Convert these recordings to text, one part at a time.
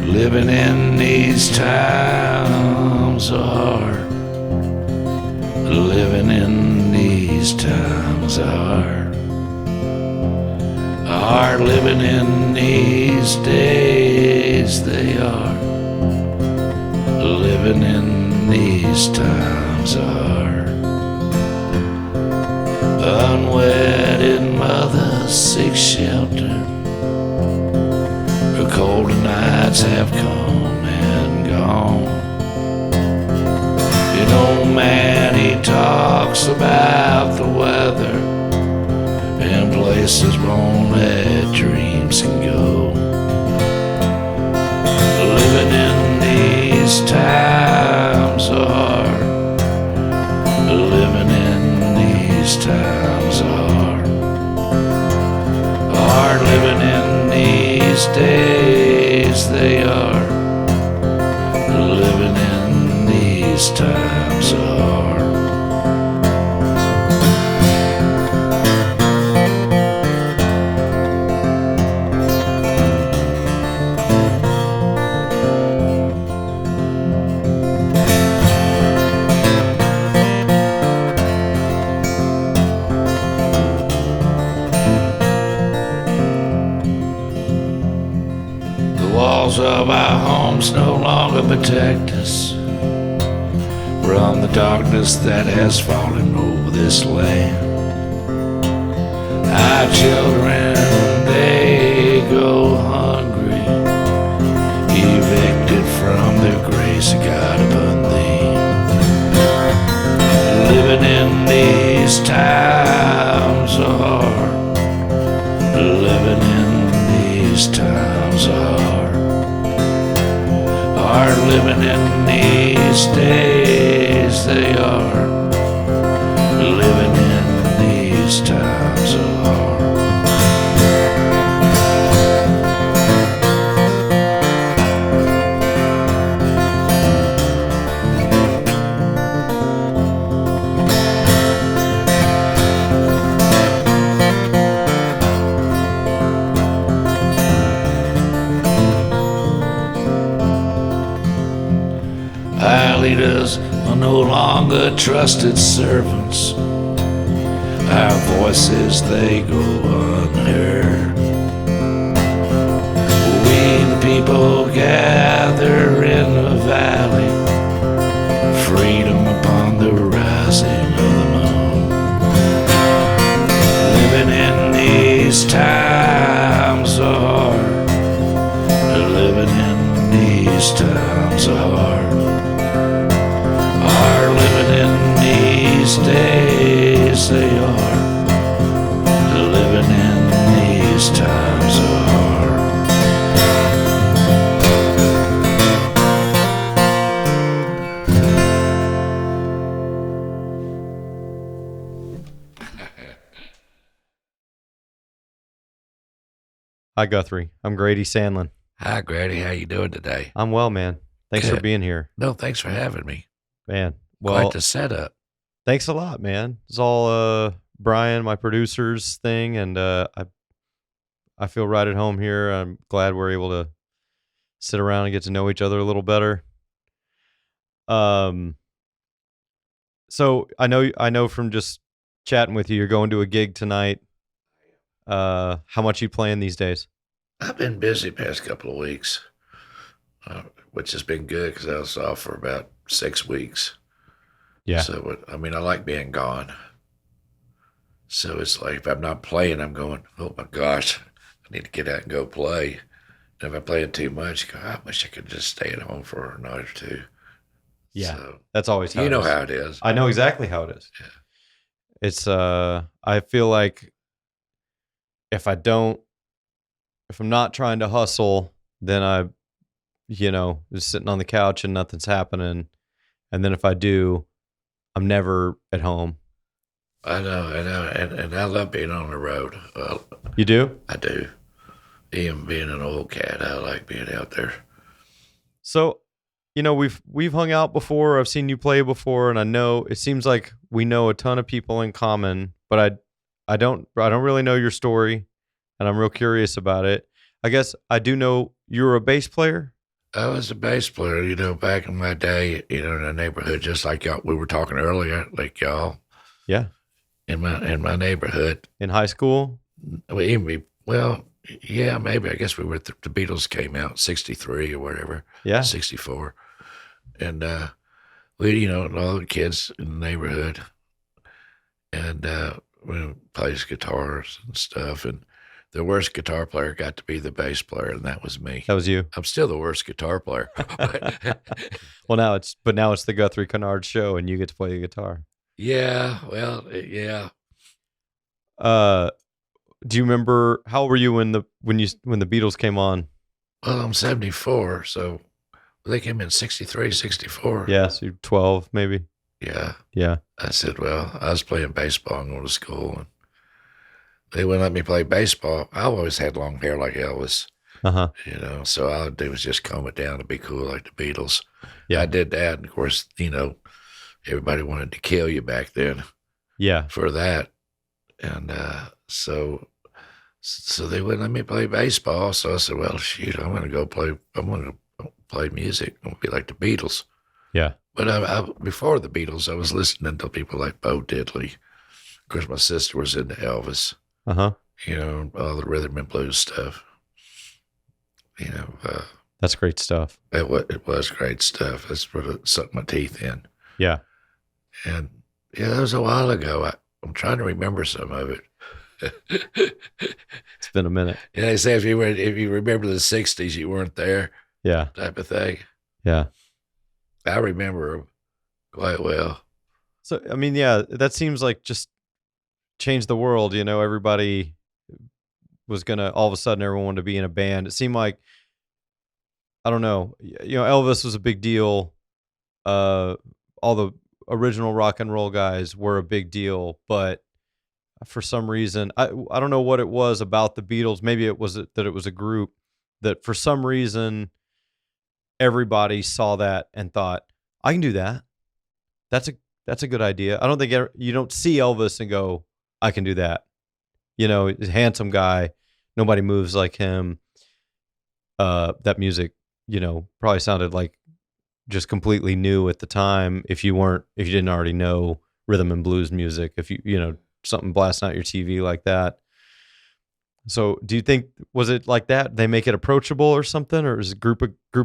Living in these times are hard. Living in these times are hard. Living in these days, they are. Living in these times are. Unwedded mothers seek shelter. The colder nights have come and gone. An old man, he talks about the weather and places where only dreams can go. Living in these times are hard. Living in these times are hard. Living in these days, they are. Living in these times are. Of our homes no longer protect us from the darkness that has fallen over this land. Our children, they go hungry, evicted from their grace of God upon thee. Living in these times are hard. Living in these times are hard. Living in these days, they are. Living in these times are. Our leaders are no longer trusted servants. Our voices, they go unheard. We the people gather in the valley, freedom upon the rising of the moon. Living in these times are hard. Living in these times are hard. Living in these days, they are. Living in these times are. Hi, Guthrie. I'm Grady Sandlin. Hi, Grady. How you doing today? I'm well, man. Thanks for being here. No, thanks for having me. Man, well, Quite the setup. Thanks a lot, man. It's all Brian, my producer's thing, and I feel right at home here. I'm glad we're able to sit around and get to know each other a little better. So I know from just chatting with you, you're going to a gig tonight. How much you playing these days? I've been busy past couple of weeks, which has been good because I was off for about 6 weeks. Yeah. So, I mean, I like being gone. So it's like if I'm not playing, I'm going, oh my gosh, I need to get out and go play. And if I'm playing too much, I wish I could just stay at home for a night or two. Yeah, so, that's always how you it know is. how it is. I know exactly how it is. Yeah. It's I feel like if I'm not trying to hustle, then I, just sitting on the couch and nothing's happening. And then if I do, I'm never at home. I know, and I love being on the road. You do? I do. Even being an old cat, I like being out there. So, we've hung out before. I've seen you play before, and I know it seems like we know a ton of people in common. But I don't really know your story, and I'm real curious about it. I guess I do know you're a bass player. I was a bass player, back in my day, in the neighborhood, just like y'all, we were talking earlier, like y'all Yeah. in my neighborhood. In high school? Well, yeah, maybe. I guess we were, the Beatles came out 63 or whatever, Yeah. 64. And we, all the kids in the neighborhood, and we plays guitars and stuff. And the worst guitar player got to be the bass player, and that was me. That was you. I'm still the worst guitar player. Well, now it's the Guthrie Kennard show, and you get to play the guitar. Yeah, well, yeah. Do you remember how old were you when the Beatles came on? Well, I'm 74, so they came in 63, 64. Yeah, so you're 12 maybe. Yeah. Yeah. I said, well, I was playing baseball and going to school, and they wouldn't let me play baseball. I always had long hair like Elvis, Uh-huh. so all I'd do was just comb it down to be cool like the Beatles. Yeah. I did that, and of course, everybody wanted to kill you back then Yeah. for that. And so they wouldn't let me play baseball. So I said, well, shoot, I'm going to play music. I'm going to be like the Beatles. Yeah. But before the Beatles, I was listening to people like Bo Diddley. Of course, my sister was into Elvis, Uh-huh. all the rhythm and blues stuff. That's great stuff. It was great stuff. That's what it sunk my teeth in. Yeah. And yeah, that was a while ago. I'm trying to remember some of it. It's been a minute. Yeah, they say if you remember the '60s, you weren't there, Yeah. type of thing. Yeah. I remember them quite well. So, I mean, yeah, that seems like just changed the world. Everybody was going to, all of a sudden, everyone wanted to be in a band. It seemed like, I don't know, Elvis was a big deal. All the original rock and roll guys were a big deal, but for some reason, I don't know what it was about the Beatles. Maybe it was that it was a group that for some reason everybody saw that and thought, I can do that. That's a good idea. I don't think you don't see Elvis and go, I can do that. He's a handsome guy. Nobody moves like him. That music, probably sounded like just completely new at the time. If you didn't already know rhythm and blues music, if something blasting out your TV like that. So do you think, was it like that? They make it approachable or something, or is it a group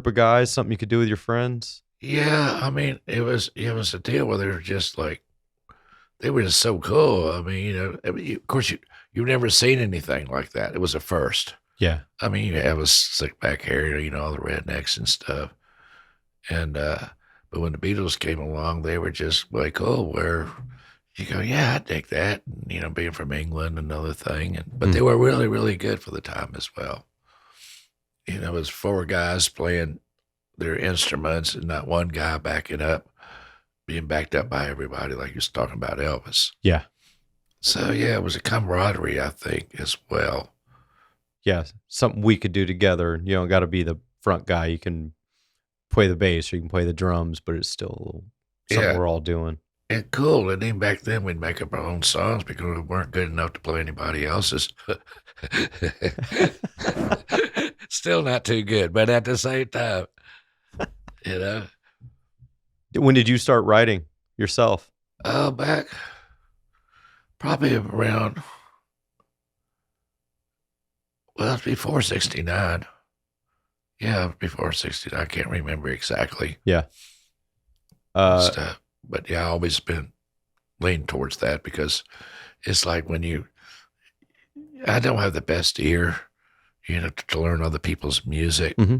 of guys, something you could do with your friends? Yeah, I mean, it was a deal where they were just so cool. I mean, of course you've never seen anything like that. It was a first. Yeah. I mean, it was slick back hair, all the rednecks and stuff. And but when the Beatles came along, they were just like, oh, where you go, yeah, I dig that. And, being from England, another thing. But they were really, really good for the time as well. It was four guys playing their instruments and not one guy being backed up by everybody, like you was talking about Elvis. Yeah. So, yeah, it was a camaraderie, I think, as well. Yeah, something we could do together. You don't got to be the front guy. You can play the bass or you can play the drums, but it's still something we're all doing. And cool. And then back then we'd make up our own songs because we weren't good enough to play anybody else's. Still not too good, but at the same time, When did you start writing yourself? Back probably around, well, it's before 69. Yeah, before 69. I can't remember exactly. Yeah. Stuff. But yeah, I always been leaning towards that because it's like I don't have the best ear, to learn other people's music. Mm-hmm.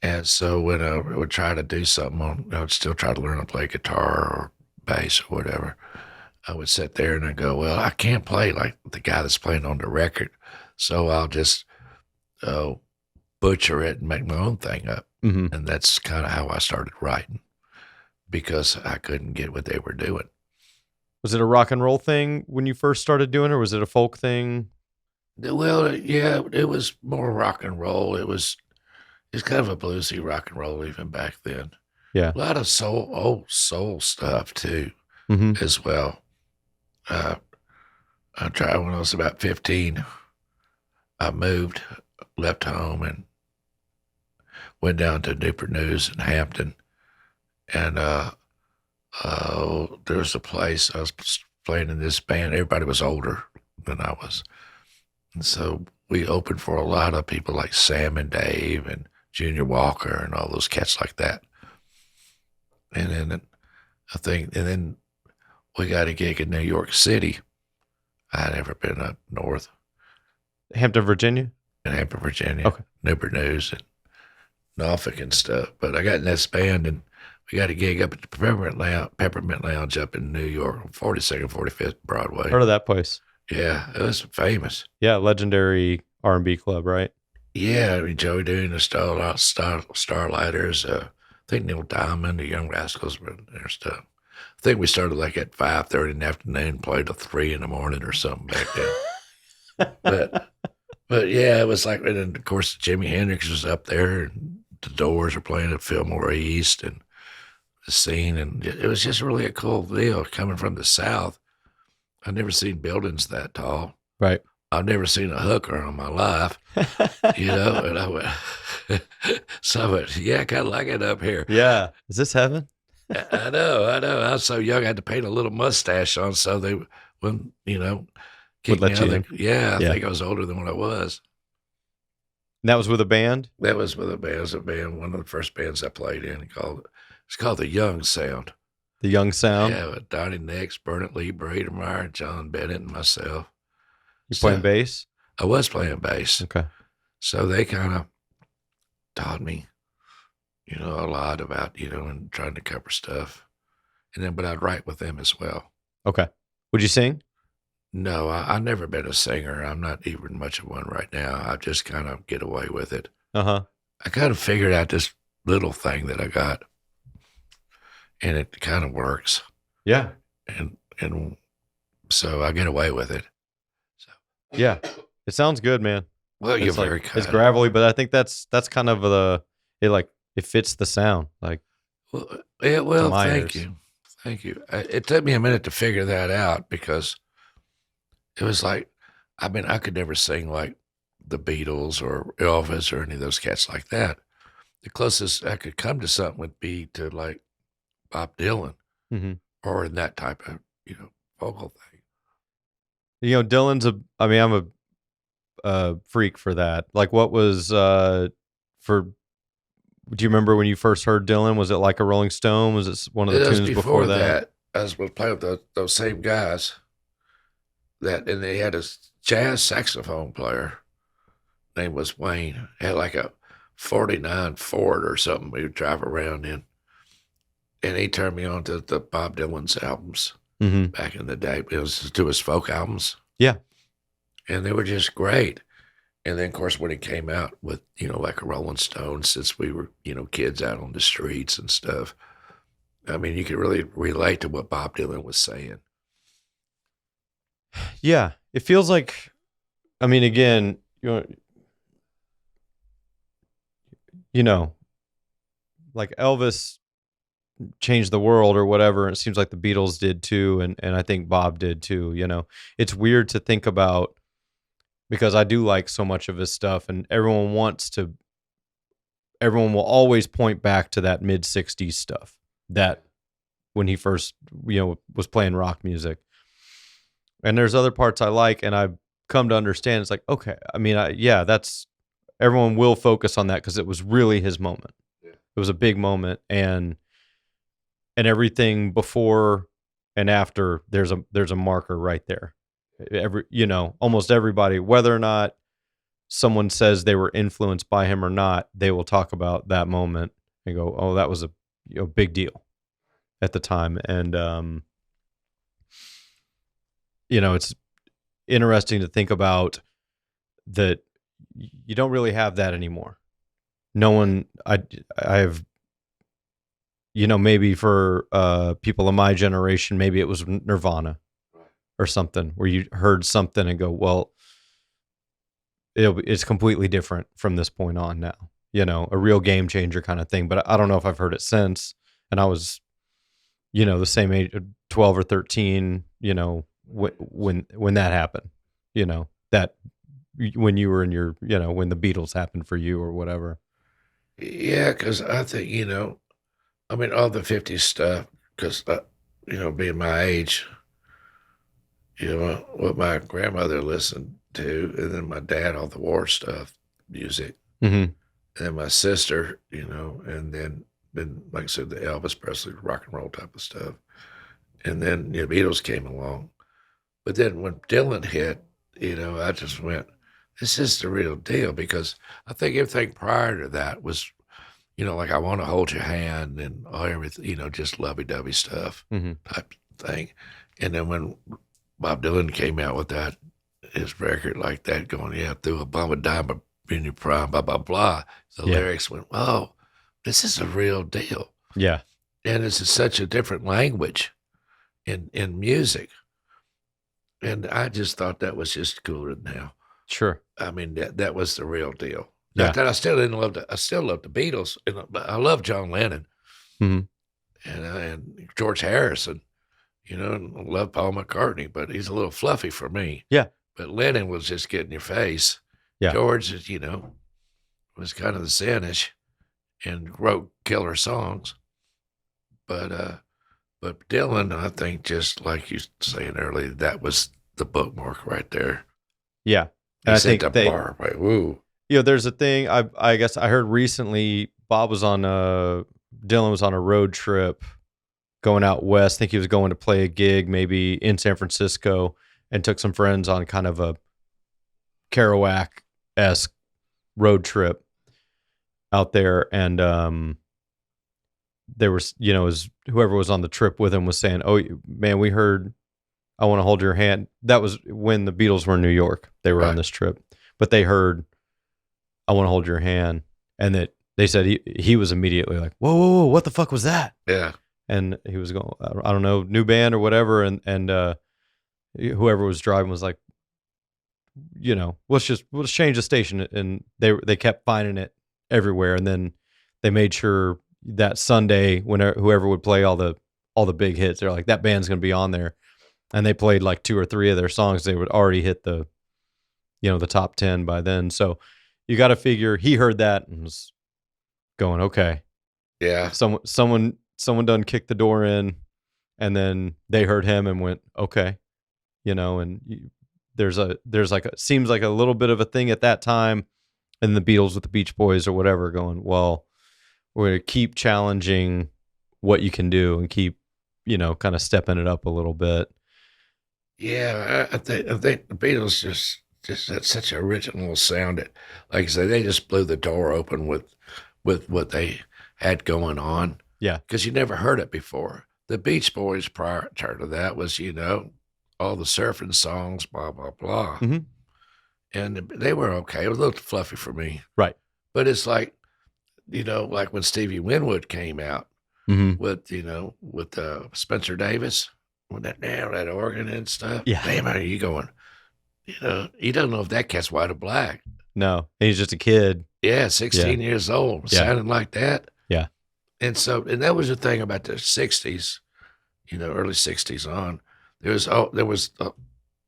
And so when I would try to do something, I would still try to learn to play guitar or bass or whatever. I would sit there and I'd go, well, I can't play like the guy that's playing on the record. So I'll just butcher it and make my own thing up. Mm-hmm. And that's kind of how I started writing because I couldn't get what they were doing. Was it a rock and roll thing when you first started doing it, or was it a folk thing? Well, yeah, it was more rock and roll. It's kind of a bluesy rock and roll even back then. Yeah. A lot of old soul stuff too, as well. I tried when I was about 15. I moved, left home, and went down to Newport News and Hampton, and there was a place I was playing in this band. Everybody was older than I was, and so we opened for a lot of people like Sam and Dave and Junior Walker and all those cats like that. And then and then we got a gig in New York City. I had never been up north. Hampton, Virginia? In Hampton, Virginia. Okay. Newport News and Norfolk and stuff. But I got in this band and we got a gig up at the Peppermint Lounge up in New York, 42nd, 45th Broadway. Heard of that place? Yeah, it was famous. Yeah, legendary R&B club, right? Yeah, I mean, Joey Doon, the Starlighters, I think Neil Diamond, the Young Rascals were there stuff. I think we started like at 5:30 in the afternoon, played till 3 in the morning or something back then. but yeah, it was like, and then of course Jimi Hendrix was up there, and the Doors were playing at Fillmore East, and the scene, and it was just really a cool deal coming from the South. I've never seen buildings that tall. Right. I've never seen a hooker in my life, and I went, so I went, yeah, I kind of like it up here. Yeah. Is this heaven? I know. I was so young, I had to paint a little mustache on so they wouldn't, kick Would let me you out. in. Yeah, I think I was older than what I was. And that was with a band? That was with a band. It was a band, one of the first bands I played in. It's called The Young Sound. The Young Sound? Yeah, with Donnie Nix, Bernard Lee, Bradermeyer, John Bennett, and myself. You playing bass? I was playing bass. Okay. So they kind of taught me, a lot about, and trying to cover stuff. And then, but I'd write with them as well. Okay. Would you sing? No, I've never been a singer. I'm not even much of one right now. I just kind of get away with it. Uh-huh. I kind of figured out this little thing that I got, and it kind of works. Yeah. And so I get away with it. So yeah, it sounds good, man. Well, you're very kind. It's gravelly, but I think that's kind of it fits the sound. Like, thank you. It took me a minute to figure that out because it was like, I could never sing like the Beatles or Elvis or any of those cats like that. The closest I could come to something would be to like Bob Dylan or in that type of, vocal thing. Dylan's I'm a freak for that. Like, what was, do you remember when you first heard Dylan? Was it Like a Rolling Stone? Was it one of the tunes before that? I was playing with those same guys and they had a jazz saxophone player. Name was Wayne. Had like a 49 Ford or something we would drive around in. And he turned me on to the Bob Dylan's albums back in the day. It was to his folk albums. Yeah. And they were just great. And then, of course, when he came out with, like a Rolling Stone, since we were, kids out on the streets and stuff, you could really relate to what Bob Dylan was saying. Yeah. It feels like, again, like Elvis changed the world or whatever. And it seems like the Beatles did too. And I think Bob did too. It's weird to think about because I do like so much of his stuff and everyone will always point back to that mid 60s stuff that when he first, was playing rock music. And there's other parts I like and I've come to understand it's like, okay, that's everyone will focus on that because it was really his moment. Yeah. It was a big moment and everything before and after there's a marker right there. Almost everybody, whether or not someone says they were influenced by him or not, they will talk about that moment and go, oh, that was a big deal at the time. And, it's interesting to think about that you don't really have that anymore. No one, I have, maybe for people of my generation, maybe it was Nirvana or something where you heard something and go, well, it's completely different from this point on now, a real game changer kind of thing. But I don't know if I've heard it since. And I was, the same age, 12 or 13, when that happened, that when you were in your, when the Beatles happened for you or whatever. Yeah, because I think, I mean, all the '50s stuff, because, being my age, what my grandmother listened to, and then my dad, all the war stuff, music, Mm-hmm. and then my sister, and then, like I said, the Elvis Presley rock and roll type of stuff. And then, Beatles came along. But then when Dylan hit, I just went, this is the real deal because I think everything prior to that was, like I want to hold your hand and all everything, just lovey dovey stuff Mm-hmm. type thing. And then when Bob Dylan came out with that, his record like that, going, yeah, through a bum of dime in your prime, blah, blah, blah. The Yeah. lyrics went, whoa, this is a real deal. Yeah. And it's such a different language in music. And I just thought that was just cooler than hell. Sure. I mean, that was the real deal. Not Yeah. that I still didn't love I still love the Beatles, but I love John Lennon Mm-hmm. and George Harrison, and I love Paul McCartney, but he's a little fluffy for me. Yeah. But Lennon was just getting your face. Yeah. George, was kind of the Sanish and wrote killer songs. But Dylan, I think, just like you saying earlier, that was the bookmark right there. Yeah. He And I set think the bar right. Woo. there's a thing I guess I heard recently. Bob was on Dylan was on a road trip going out west. I think he was going to play a gig maybe in San Francisco, and took some friends on kind of a Kerouac-esque road trip out there. And there was, whoever was on the trip with him was saying, "Oh man, we heard I Want to Hold Your Hand." That was when the Beatles were in New York. They were on Right. this trip, but they heard "I Want to Hold Your Hand," and that they said he was immediately like, "Whoa, whoa, whoa, what the fuck was that?" Yeah. And he was going, I don't know, new band or whatever, and whoever was driving was like, let's change the station, and they kept finding it everywhere, and then they made sure that Sunday when whoever would play all the big hits, they're like, that band's gonna be on there, and they played like 2 or 3 of their songs. They would already hit the top 10 by then. So you got to figure he heard that and was going, okay, Yeah. someone done kicked the door in, and then they heard him and went, okay, and there's like seems like a little bit of a thing at that time, and the Beatles with the Beach Boys or whatever going, well, we're going to keep challenging what you can do and keep, kind of stepping it up a little bit. Yeah. I think the Beatles just had such an original sound. Like I say, they just blew the door open with what they had going on. Yeah. Because you never heard it before. The Beach Boys prior to that was, all the surfing songs, blah, blah, blah. Mm-hmm. And they were okay. It was a little fluffy for me. Right. But it's like, like when Stevie Winwood came out Mm-hmm. with Spencer Davis, with that organ and stuff. Yeah. Damn, are you going, you don't know if that cat's white or black. No, he's just a kid. Yeah, 16 years old, Yeah. sounding like that. Yeah. And that was the thing about the 60s, early 60s on. There was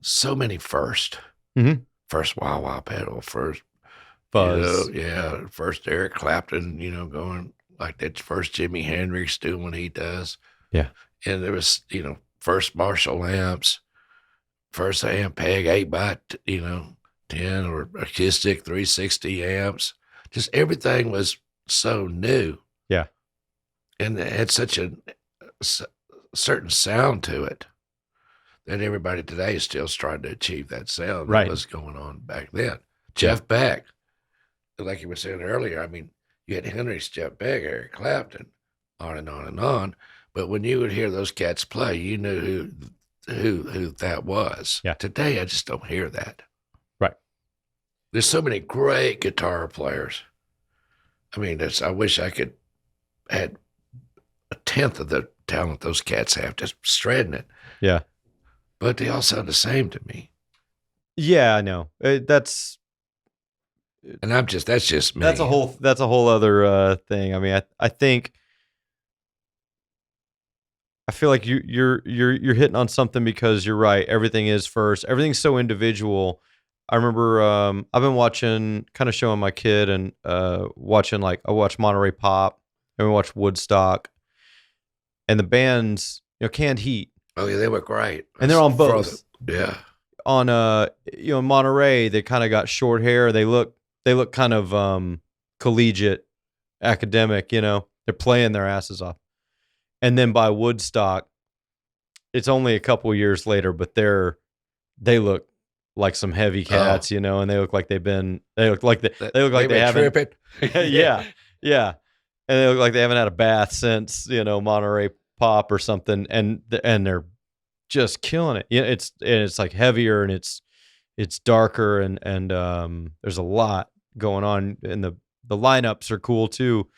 so many first. Mm-hmm. First wah wah pedal, first Buzz. first Eric Clapton, going like that, first Jimi Hendrix doing what he does. Yeah. And there was, first Marshall amps, first Ampeg 8x10 or acoustic 360 amps. Just everything was so new. Yeah. And it had such a certain sound to it that everybody today is still trying to achieve that sound Right. that was going on back then. Jeff Beck, like you were saying earlier, I mean, you had Hendrix, Jeff Beck, Eric Clapton, on and on and on. But when you would hear those cats play, you knew who that was. Yeah. Today, I just don't hear that. Right. There's so many great guitar players. I mean, I wish I could had a tenth of the talent those cats have, just shredding it. Yeah. But they all sound the same to me. Yeah, I know. That's just me. that's a whole other thing. I mean, I think I feel like you're hitting on something, because you're right. Everything is first. Everything's so individual. I remember I've been watching, kind of showing my kid and watching, like, I watched Monterey Pop and we watched Woodstock and the bands, Canned Heat, Oh yeah, they were great. and they're on Further, both. yeah. On Monterey, they kind of got short hair. They look kind of collegiate, academic. They're playing their asses off. And then by Woodstock, it's only a couple years later, but they look like some heavy cats, and they look like they look like they haven't tripping. yeah, yeah, and they look like they haven't had a bath since Monterey Pop or something, and they're just killing it. It's like heavier and it's darker and there's a lot going on, and the lineups are cool too.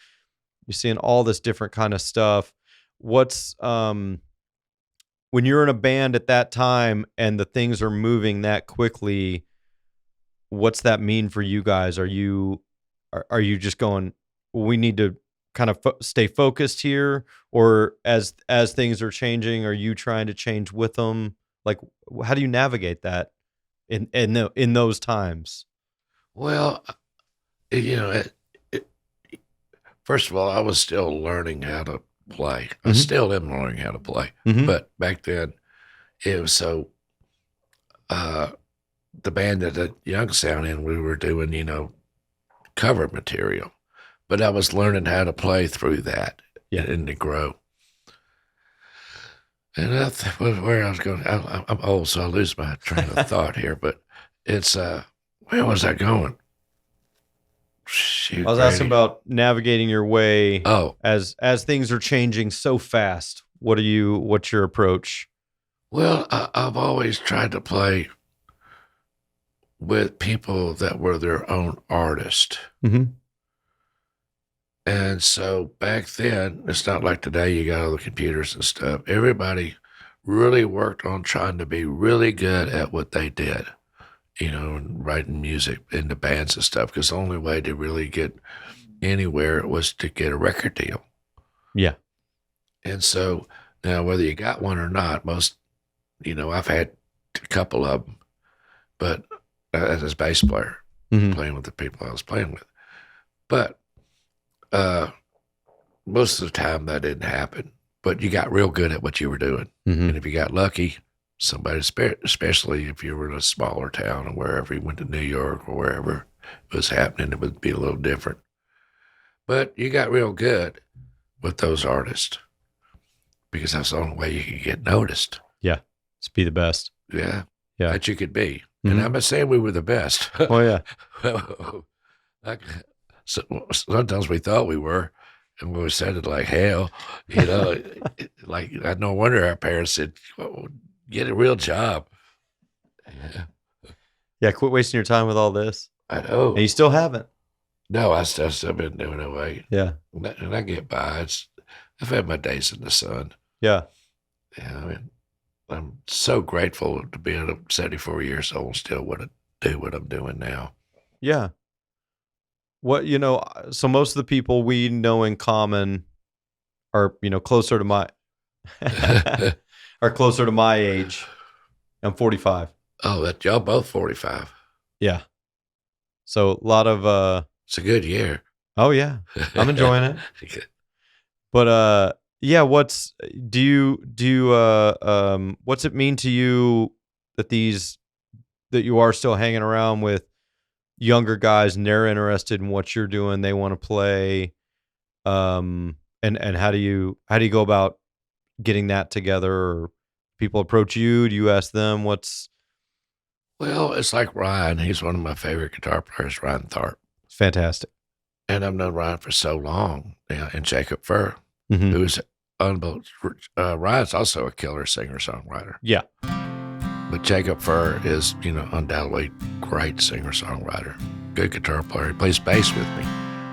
You're seeing all this different kind of stuff. What's when you're in a band at that time and the things are moving that quickly, what's that mean for you guys? Are you just going, well, we need to kind of stay focused here, or as things are changing, are you trying to change with them? Like, how do you navigate that in those times? Well, first of all, I was still learning how to play. I still am learning how to play. But back then, it was so, the band that the Young Sound in, we were doing, cover material. But I was learning how to play through that and to grow. And where I was going, I'm old, so I lose my train of thought here. But it's, where was I going? Shoot, I was asking about navigating your way. Oh, as things are changing so fast. What's your approach? Well, I've always tried to play with people that were their own artist. And so back then, it's not like today, you got all the computers and stuff. Everybody really worked on trying to be really good at what they did, and writing music in the bands and stuff, because the only way to really get anywhere was to get a record deal. Yeah. And so now, whether you got one or not, most, I've had a couple of them, but as a bass player, playing with the people I was playing with. But most of the time that didn't happen, but you got real good at what you were doing. And if you got lucky, somebody, especially if you were in a smaller town or wherever you went to New York or wherever it was happening, it would be a little different. But you got real good with those artists because that's the only way you could get noticed. Yeah. Just be the best. Yeah. Yeah. That you could be. And I'm not saying we were the best. Oh, yeah. Sometimes we thought we were, and we sounded like hell, like no wonder our parents said, oh, get a real job. Yeah, quit wasting your time with all this. I know. And you still haven't. No, I've still been doing away. Yeah. And I get by. I've had my days in the sun. Yeah. Yeah, I'm so grateful to be 74 years old and still do what I'm doing now. Yeah. So most of the people we know in common are, closer to my are closer to my age. I'm 45. Oh, that y'all both 45. Yeah. So a lot of it's a good year. Oh yeah. I'm enjoying it. But yeah, what's it mean to you that you are still hanging around with younger guys and they're interested in what you're doing, they want to play, and how do you go about getting that together? Or people approach you, do you ask them? Well, it's like Ryan. He's one of my favorite guitar players, Ryan Tharp. Fantastic. And I've known Ryan for so long, and Jacob Furr, who's unbelievable. Ryan's also a killer singer-songwriter. Yeah. But Jacob Furr is, undoubtedly great singer-songwriter, good guitar player. He plays bass with me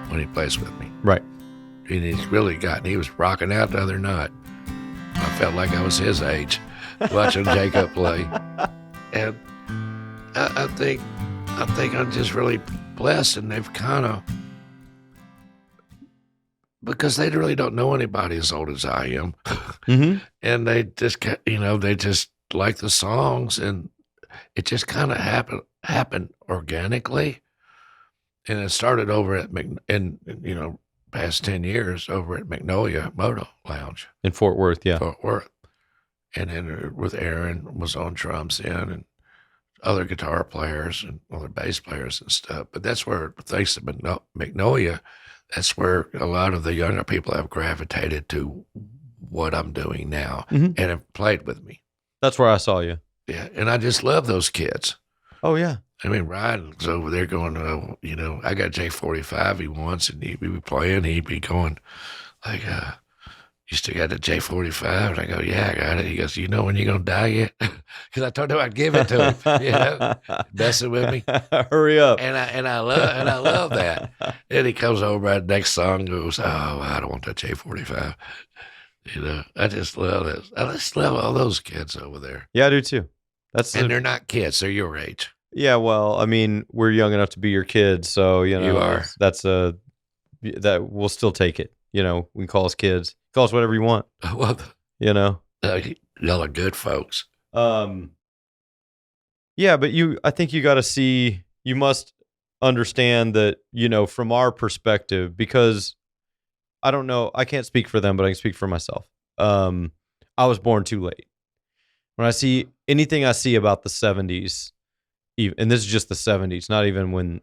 when he plays with me. Right. And he's really he was rocking out the other night. I felt like I was his age watching Jacob play. And I think I'm just really blessed, and they've kind of, because they really don't know anybody as old as I am. And they just, they just like the songs, and it just kind of happened organically, and it started over at past 10 years over at Magnolia Moto Lounge, In Fort Worth, yeah. Fort Worth, and then with Aaron was on drums then, and other guitar players and other bass players and stuff. But that's where, thanks to Magnolia, that's where a lot of the younger people have gravitated to what I'm doing now and have played with me. That's where I saw you. Yeah, and I just love those kids. Oh, yeah. I mean, Ryan's over there going, I got J45 he wants, and he'd be playing. He'd be going, like, you still got the J45? And I go, yeah, I got it. He goes, you know when you're going to die yet? Because I told him I'd give it to him, messing with me. Hurry up. And I love that. Then he comes over at the next song and goes, oh, I don't want that J45. I just love this. I just love all those kids over there. Yeah, I do too. They're not kids. They're your age. Yeah, well, I mean, we're young enough to be your kids, so You are. that we'll still take it. We can call us kids, call us whatever you want. Well, y'all are good folks. Yeah, but I think you got to see. You must understand that from our perspective, because I don't know, I can't speak for them, but I can speak for myself. I was born too late. When I see anything I see about the 70s. And this is just the 70s, not even when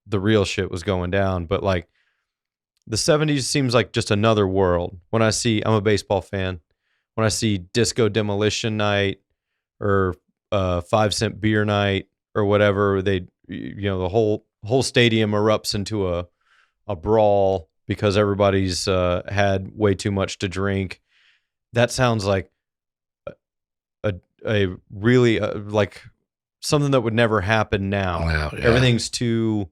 the real shit was going down, but like the 70s seems like just another world. When I'm a baseball fan, when I see Disco Demolition Night or 5-cent beer night or whatever, the whole stadium erupts into a brawl because everybody's had way too much to drink. That sounds like a really like something that would never happen now. Wow, yeah. Everything's too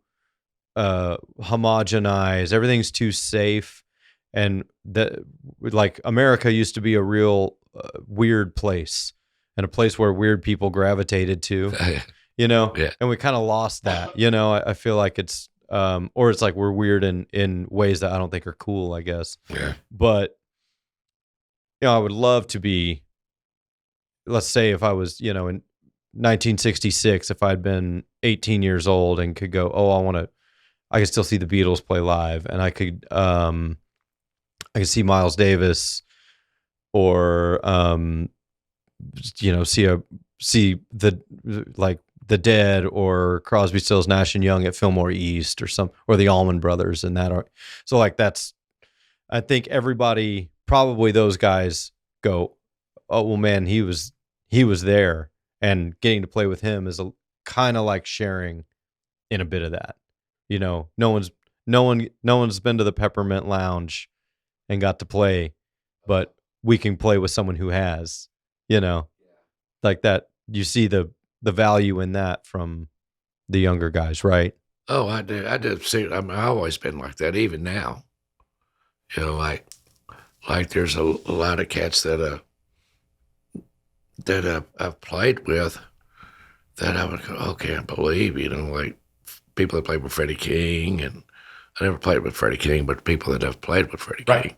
homogenized. Everything's too safe. And that, like, America used to be a real weird place and a place where weird people gravitated to, Yeah. And we kind of lost that, I feel like it's, or it's like we're weird in ways that I don't think are cool, I guess. Yeah. But, I would love to be, let's say if I was, in 1966, if I'd been 18 years old and could go, I could still see the Beatles play live, and I could see Miles Davis, or see the Dead or Crosby, Stills, Nash and Young at Fillmore East or the Allman Brothers and that. So like I think everybody, probably those guys go, oh well, man, he was there. And getting to play with him is a kind of like sharing in a bit of that. No one's been to the Peppermint Lounge and got to play, but we can play with someone who has, like that. You see the value in that from the younger guys, right? Oh, I do. I do see. I've always been like that, even now. Like there's a lot of cats that I've played with that I would go, oh, can't believe, like people that played with Freddie King, and I never played with Freddie King, but people that have played with Freddie King,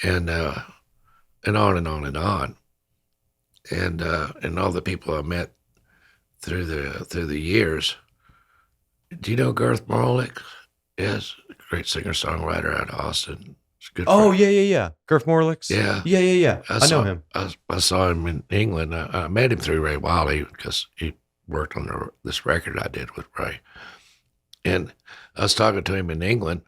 and on and on and on, and all the people I met through the years. Do you know Garth Marlick? Yes, a great singer-songwriter out of Austin. Good friend. Yeah. Garth Morlick's? Yeah. I know him. I saw him in England. I met him through Ray Wylie because he worked on this record I did with Ray. And I was talking to him in England,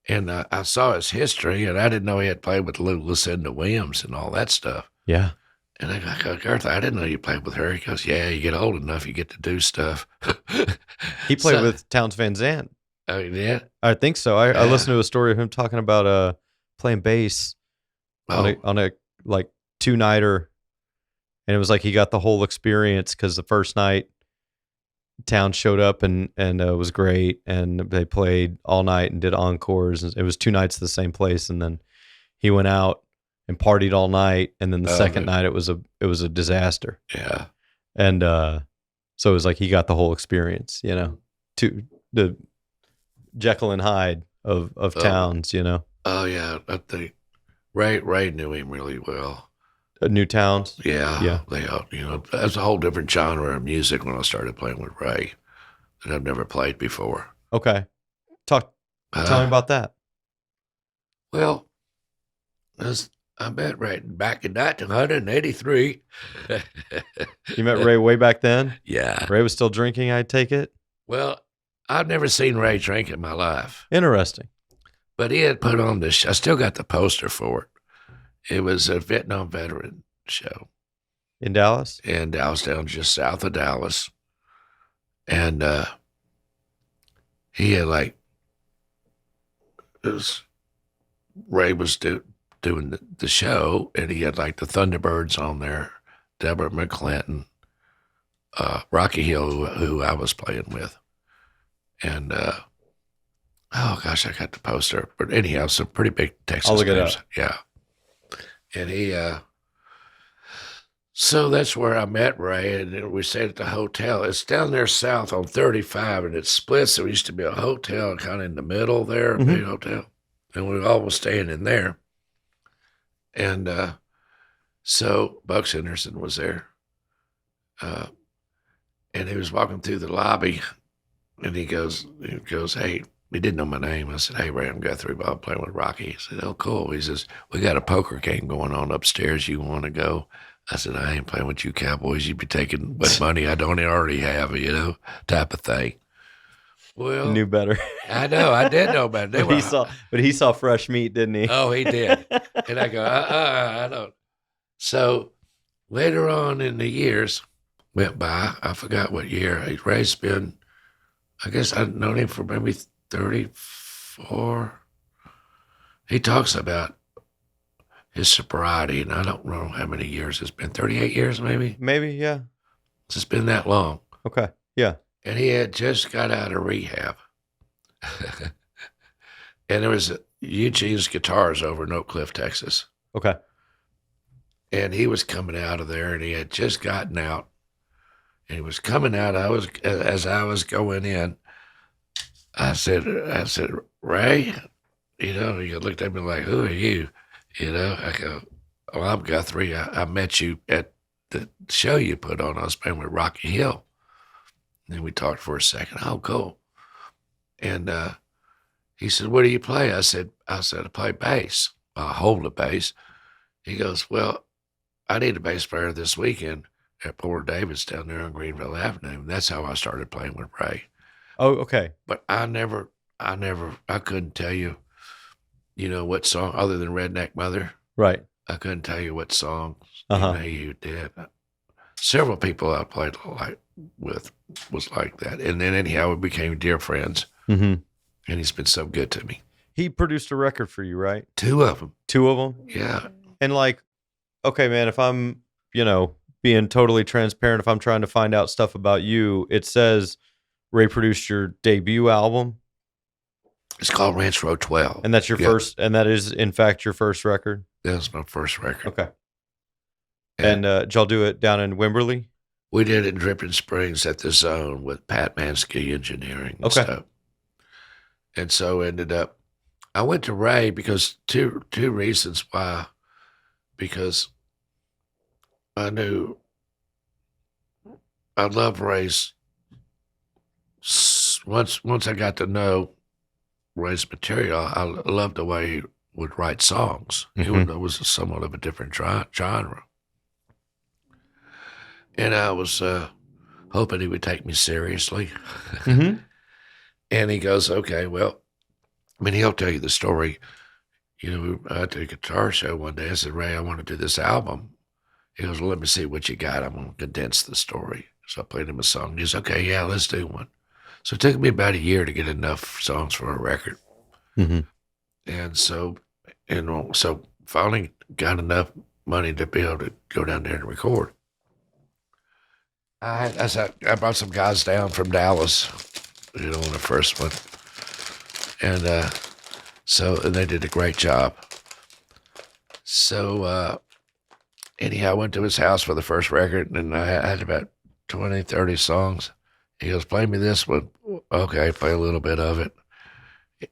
and I saw his history, and I didn't know he had played with Lucinda Williams and all that stuff. Yeah. And I go, Garth, I didn't know you played with her. He goes, yeah, you get old enough, you get to do stuff. He played with Townes Van Zandt. Oh, yeah? I think so. I listened to a story of him talking about playing bass on a like 2-nighter, and it was like he got the whole experience because the first night Townes showed up and it was great, and they played all night and did encores, and it was 2 nights at the same place, and then he went out and partied all night, and then the second night it was a disaster. Yeah. And so it was like he got the whole experience, to the Jekyll and Hyde of Townes, Oh yeah, I think Ray knew him really well. new towns. Yeah. They all, that's a whole different genre of music when I started playing with Ray that I've never played before. Okay, tell me about that. Well, I met Ray back in 1983. You met Ray way back then? Yeah. Ray was still drinking, I take it? Well, I've never seen Ray drink in my life. Interesting. But he had put on this, I still got the poster for it. It was a Vietnam veteran show. In Dallas? In Dallas, down just south of Dallas. And he had Ray was doing the show, and he had the Thunderbirds on there, Deborah McClinton, Rocky Hill, who I was playing with. And, oh gosh, I got the poster. But anyhow, some pretty big Texas I'll look it names. up. Yeah. And he, so that's where I met Ray, and we stayed at the hotel. It's down there south on 35, and it splits. There used to be a hotel kind of in the middle there, a big hotel. And we were always staying in there. And so Buck Henderson was there. And he was walking through the lobby, and he goes, hey, he didn't know my name. I said, hey, Ray, I'm Guthrie, but I'm playing with Rocky. He said, oh, cool. He says, we got a poker game going on upstairs. You want to go? I said, I ain't playing with you cowboys. You'd be taking what money I don't already have, type of thing. Well, You knew better. I know. I did know better. But he saw fresh meat, didn't he? Oh, he did. And I go, I don't. So later on in the years went by, I forgot what year. Ray's been, I guess I've known him for maybe 34. He talks about his sobriety, and I don't know how many years it's been. 38 years, maybe? Maybe, yeah. It's been that long. Okay, yeah. And he had just got out of rehab. And there was Eugene's Guitars over in Oak Cliff, Texas. Okay. And he was coming out of there, and he had just gotten out. And he was coming out. As I was going in, I said, Ray, he looked at me like, who are you? I go, oh, I'm Guthrie. I met you at the show you put on. I was playing with Rocky Hill. And then we talked for a second. Oh, cool. And he said, what do you play? I said, I play bass. I hold a bass. He goes, well, I need a bass player this weekend at Port Davis down there on Greenville Avenue. And that's how I started playing with Ray. Oh, okay. But I couldn't tell you, what song other than Redneck Mother. Right. I couldn't tell you what songs you did. Several people I played with was like that. And then anyhow, we became dear friends. Mm-hmm. And he's been so good to me. He produced a record for you, right? 2 of them. 2 of them? Yeah. And okay, man, if I'm, being totally transparent, if I'm trying to find out stuff about you, it says Ray produced your debut album. It's called Ranch Road 12. And that's your first, and that is, in fact, your first record? That was my first record. Okay. And did y'all do it down in Wimberley? We did it in Dripping Springs at the Zone with Pat Mansky Engineering and stuff. And so ended up, I went to Ray because two reasons why. Because I knew I loved Ray's, once I got to know Ray's material, I loved the way he would write songs. Mm-hmm. It was somewhat of a different genre. And I was hoping he would take me seriously. Mm-hmm. And he goes, okay, well, he'll tell you the story. I did a guitar show one day. I said, Ray, I want to do this album. He goes, well, let me see what you got. I'm going to condense the story. So I played him a song. He goes, okay, yeah, let's do one. So it took me about a year to get enough songs for a record. Mm-hmm. And so finally got enough money to be able to go down there and record. I brought some guys down from Dallas, on the first one. And and they did a great job. So anyhow, I went to his house for the first record, and I had about 20, 30 songs. He goes, play me this one. Okay, play a little bit of it.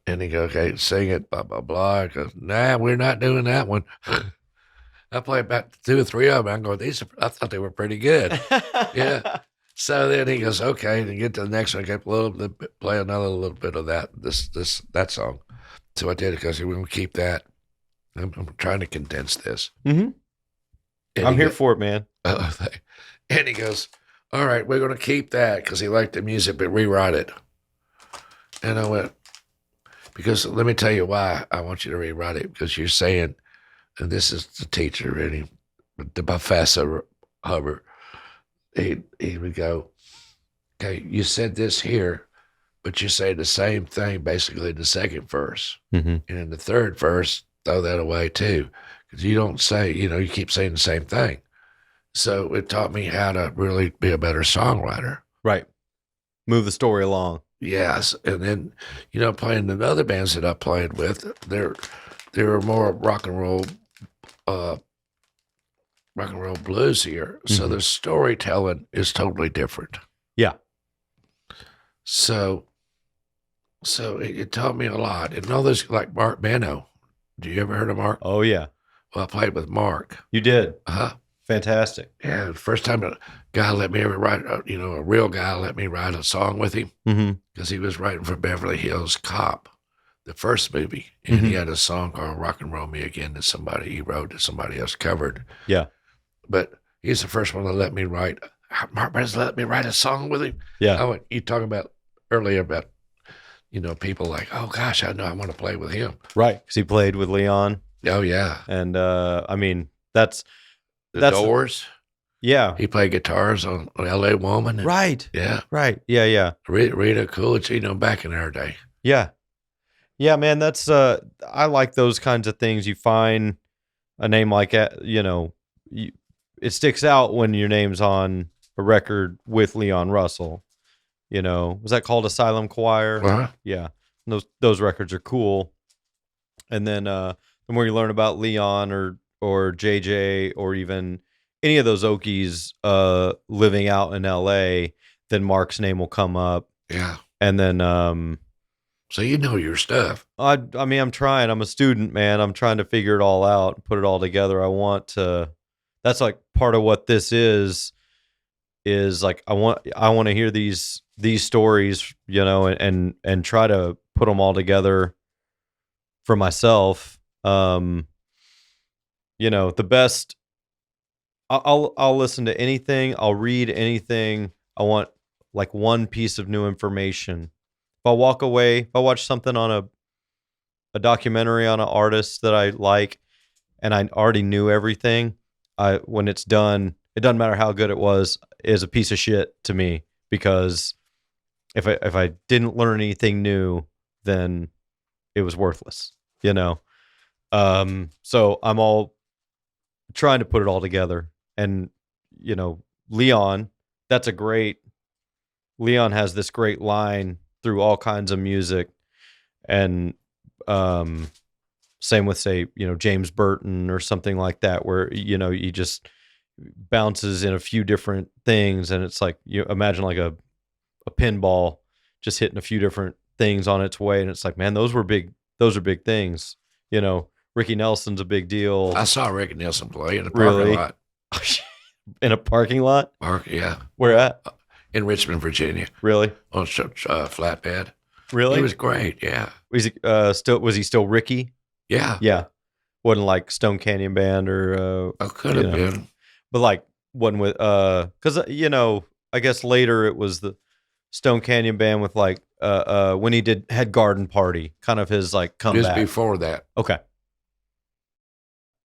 And he goes, okay, sing it, blah, blah, blah. I go, nah, we're not doing that one. I played about 2 or 3 of them. I'm going, I thought they were pretty good. Yeah. So then he goes, okay, and get to the next one. I kept play another little bit of that song. So I did it because we're going to keep that. I'm trying to condense this. Mm-hmm. I'm here for it, man. And he goes, all right, we're going to keep that because he liked the music, but rewrite it. And I went, because let me tell you why I want you to rewrite it, because you're saying, and this is the teacher, really, the Professor Hubbard, he would go, okay, you said this here, but you say the same thing basically in the second verse. Mm-hmm. And in the third verse, throw that away too, because you don't say, you keep saying the same thing. So it taught me how to really be a better songwriter. Right. Move the story along. Yes. And then, playing in other bands that I played with, they were more rock and roll blues here. Mm-hmm. So the storytelling is totally different. Yeah. So it taught me a lot. And all this, like Mark Bano. Do you ever heard of Mark? Oh, yeah. Well, I played with Mark. You did? Uh-huh. Fantastic. Yeah, the first time a guy let me ever write, a real guy let me write a song with him, because he was writing for Beverly Hills Cop, the first movie, and he had a song called "Rock and Roll Me Again" that he wrote that somebody else covered. Yeah, but he's the first one to let me write. Mark Brothers let me write a song with him. Yeah, I went. You talking about earlier about, people like, oh gosh, I know I want to play with him, right? Because he played with Leon. Oh yeah, and I mean that's. The Doors. Yeah. He played guitars on L.A. Woman. Right. Yeah. Right. Yeah, yeah. Rita Coolidge, back in our day. Yeah. Yeah, man, that's I like those kinds of things. You find a name like that, it sticks out when your name's on a record with Leon Russell. Was that called Asylum Choir? Uh-huh. Yeah. Those records are cool. And then the more you learn about Leon or JJ or even any of those Okies living out in LA, then Mark's name will come up. Yeah. And then so your stuff. I mean, I'm trying. I'm a student, man. I'm trying to figure it all out, put it all together. That's like part of what this is like I want to hear these stories, and try to put them all together for myself. The best, I'll listen to anything. I'll read anything. I want like one piece of new information. If I walk away, if I watch something on a documentary on an artist that I like, and I already knew everything, when it's done, it doesn't matter how good it was, is a piece of shit to me, because if I didn't learn anything new, then it was worthless, So I'm all trying to put it all together. And, Leon has this great line through all kinds of music. And same with, say, James Burton or something like that, where, he just bounces in a few different things. And it's like, you imagine like a pinball just hitting a few different things on its way. And it's like, man, those are big things. Ricky Nelson's a big deal. I saw Ricky Nelson play in a parking lot. In a parking lot? Yeah. Where at? In Richmond, Virginia. Really? On flatbed. Really? He was great. Yeah. Was he still Ricky? Yeah. Yeah. Wasn't like Stone Canyon Band or could have been. But like wasn't with because I guess later it was the Stone Canyon Band with like when he had Garden Party, kind of his like comeback. Just before that. Okay.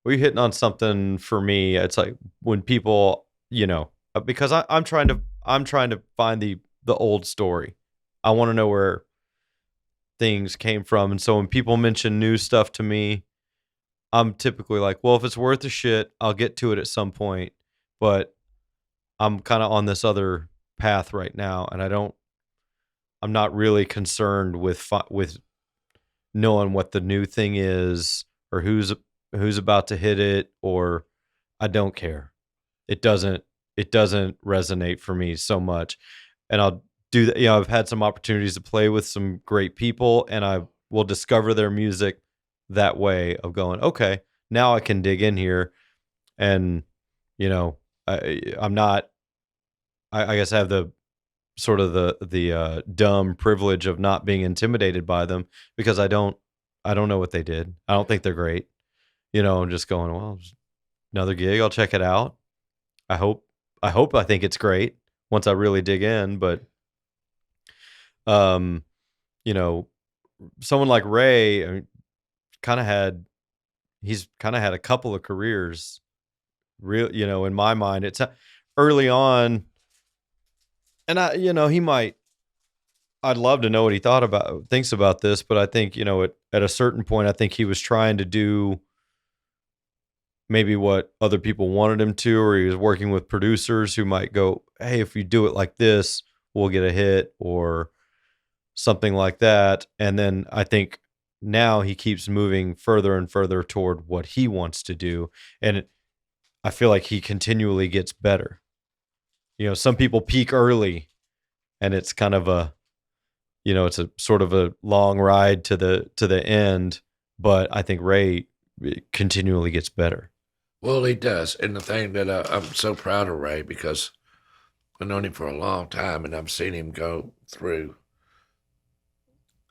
We're hitting on something for me. It's like when people, because I'm trying to find the old story. I want to know where things came from. And so when people mention new stuff to me, I'm typically like, well, if it's worth a shit, I'll get to it at some point. But I'm kind of on this other path right now, and I'm not really concerned with knowing what the new thing is or who's about to hit it, or I don't care. It doesn't resonate for me so much. And I'll do that. I've had some opportunities to play with some great people, and I will discover their music that way of going, okay, now I can dig in here. And, I'm not, I guess I have the sort of the dumb privilege of not being intimidated by them because I don't know what they did. I don't think they're great. I'm just going, well, it's another gig. I'll check it out. I hope I think it's great once I really dig in, but um, you know, someone like Ray, I mean, he's kind of had a couple of careers. Real, in my mind, it's early on, and he might. I'd love to know what he thinks about this, but I think at a certain point, I think he was trying to do maybe what other people wanted him to, or he was working with producers who might go, "Hey, if you do it like this, we'll get a hit," or something like that. And then I think now he keeps moving further and further toward what he wants to do, and I feel like he continually gets better. Some people peak early, and it's kind of it's a sort of a long ride to the end. But I think Ray continually gets better. Well, he does. And the thing that I'm so proud of Ray, because I've known him for a long time and I've seen him go through,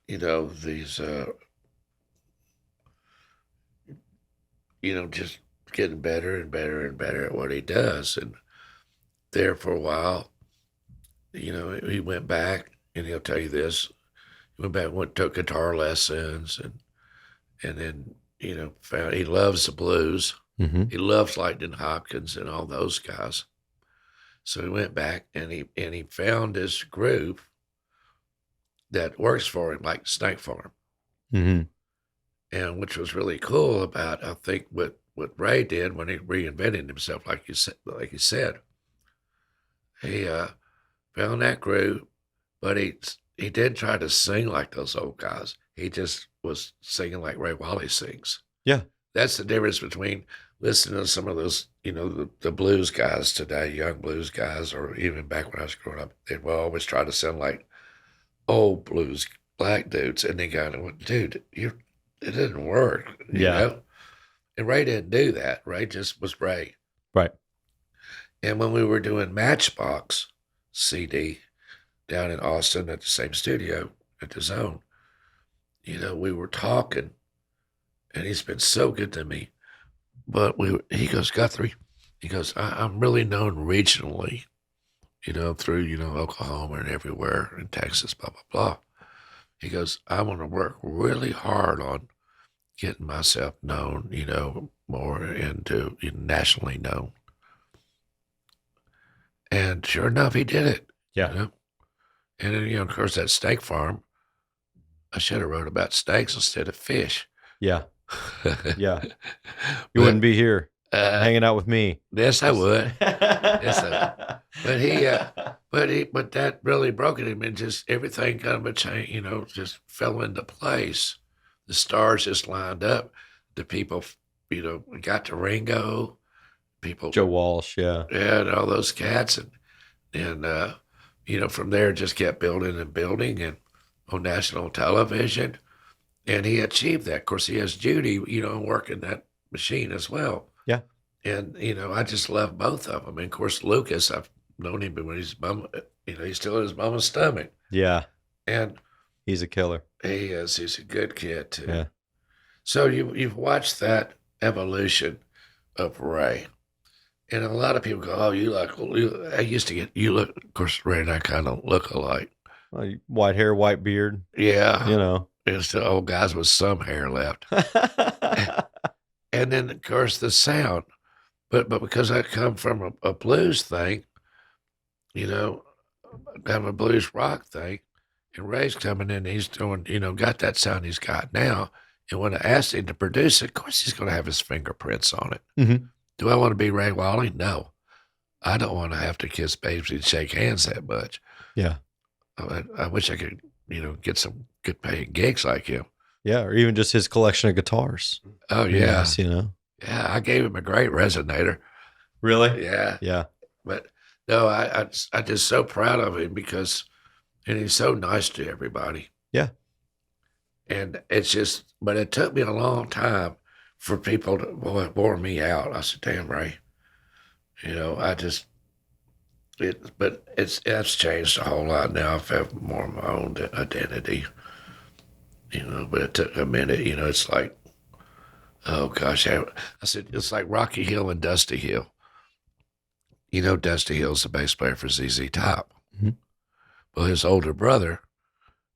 these, just getting better and better and better at what he does. And there for a while, he went back, and he'll tell you this. He went back, took guitar lessons, and then, found he loves the blues. Mm-hmm. He loves Lightning Hopkins and all those guys. So he went back and he found this group that works for him, like Snake Farm. Mm-hmm. And which was really cool about, I think, what Ray did when he reinvented himself, like he said. He found that group, but he didn't try to sing like those old guys. He just was singing like Ray Wylie sings. Yeah. That's the difference between listening to some of those, the blues guys today, young blues guys, or even back when I was growing up, they would always try to sound like old blues black dudes. And they go, dude, it didn't work, you know? And Ray didn't do that. Ray just was Ray. Right. And when we were doing Matchbox CD down in Austin at the same studio at the Zone, we were talking, and he's been so good to me. But he goes, Guthrie, he goes, I'm really known regionally, through, Oklahoma and everywhere in Texas, blah, blah, blah. He goes, I want to work really hard on getting myself known, more into nationally known. And sure enough, he did it. Yeah. And then, of course, that steak farm, I should have wrote about steaks instead of fish. Yeah. Yeah. You wouldn't be here hanging out with me. Yes, I would. Yes, I would. But that really broke him, and just everything kind of a change, just fell into place. The stars just lined up. The people, we got to Ringo, people, Joe Walsh, yeah, and all those cats, and from there just kept building and building, and on national television. And he achieved that. Of course, he has Judy, working that machine as well. Yeah. And, I just love both of them. And, of course, Lucas, I've known him when he's he's still in his mama's stomach. Yeah. And he's a killer. He is. He's a good kid, too. Yeah. So you've watched that evolution of Ray. And a lot of people go, oh, I used to get, you look, of course, Ray and I kind of look alike. White hair, white beard. Yeah. It's the old guys with some hair left. And then, of course, the sound. But because I come from a blues thing, kind of a blues rock thing, and Ray's coming in, he's doing, got that sound he's got now. And when I asked him to produce it, of course, he's going to have his fingerprints on it. Mm-hmm. Do I want to be Ray Wylie? No. I don't want to have to kiss babies and shake hands that much. Yeah. I wish I could, get some good paying gigs like him. Yeah, or even just his collection of guitars. Oh, yeah. Yes, Yeah, I gave him a great resonator. Really? Yeah. Yeah. But no, I'm just so proud of him and he's so nice to everybody. Yeah. And but it took me a long time for people to, boy, it wore me out. I said, damn, Ray, you know, but that's changed a whole lot now. I've had more of my own identity, you know, but it took a minute, you know, it's like, oh gosh, I said, it's like Rocky Hill and Dusty Hill. You know, Dusty Hill's the bass player for ZZ Top. Mhm. Well, his older brother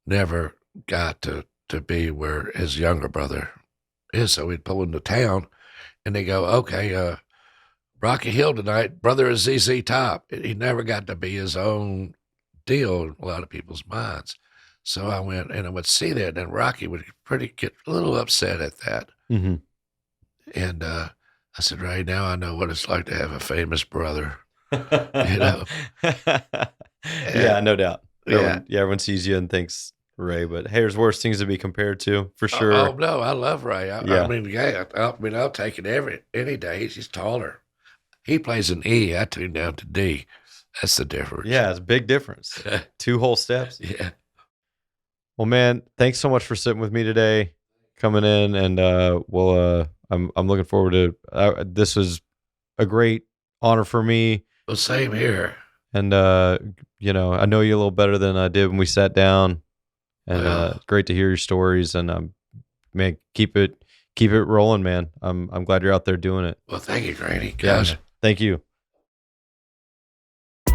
never got to be where his younger brother is. So he'd pull into town and they go, okay, Rocky Hill tonight, brother is ZZ Top. He never got to be his own deal in a lot of people's minds. So I went and I would see that, and Rocky would get a little upset at that. Mm-hmm. And I said, Ray, now I know what it's like to have a famous brother. You know? Yeah, no doubt. Yeah. Everyone sees you and thinks Ray, but hey, there's worse things to be compared to, for sure. Oh no, I love Ray. I mean, I'll take it any day. He's taller. He plays an E. I tune down to D. That's the difference. Yeah, it's a big difference. 2 whole steps. Yeah. Well, man, thanks so much for sitting with me today, coming in, and I'm looking forward to. This was a great honor for me. Well, same here. And you know, I know you a little better than I did when we sat down, and great to hear your stories. And man, keep it rolling, man. I'm glad you're out there doing it. Well, thank you, Grady. Gosh. Yeah, thank you.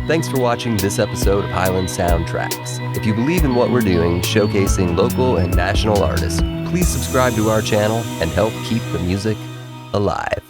Thanks for watching this episode of Highland Soundtracks. If you believe in what we're doing, showcasing local and national artists, please subscribe to our channel and help keep the music alive.